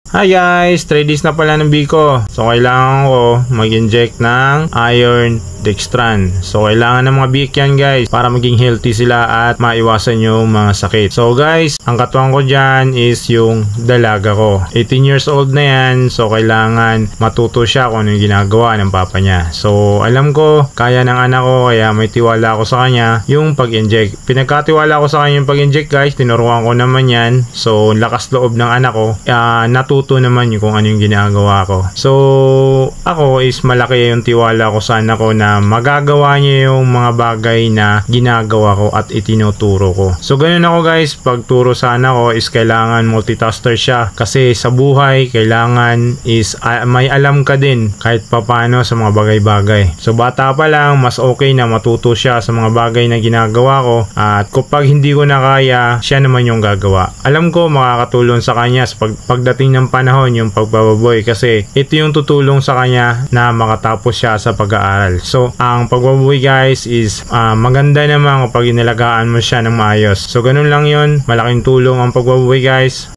Hi guys, 3 days na pala ng Biko. So kailangan ko mag-inject ng iron dextran. So kailangan ng mga Bik yan guys para maging healthy sila at maiwasan yung mga sakit. So guys, ang katuwang ko dyan is yung dalaga ko. 18 years old na yan. So kailangan matuto siya kung ano yung ginagawa ng papa niya. So alam ko, kaya ng anak ko, kaya may tiwala ako sa kanya yung pag-inject. Pinagkatiwala ko sa kanya yung pag-inject guys. Tinuruan ko naman yan. So lakas loob ng anak ko. Natuto naman yung kung ano yung ginagawa ko. So ako is malaki yung tiwala ko sa anak ko na magagawa niya yung mga bagay na ginagawa ko at itinuturo ko. So ganun ako guys, pagturo sa anak ko is kailangan multitasker siya kasi sa buhay kailangan is may alam ka din kahit papano sa mga bagay-bagay. So bata pa lang, mas okay na matuto siya sa mga bagay na ginagawa ko at kapag hindi ko na kaya, siya naman yung gagawa. Alam ko makakatulong sa kanya sa pagdating ng panahon yung pagbababoy kasi ito yung tutulong sa kanya na makatapos siya sa pag-aaral. So ang pagbababoy guys is maganda naman kapag inalagaan mo siya ng maayos. So ganun lang yun, malaking tulong ang pagbababoy guys.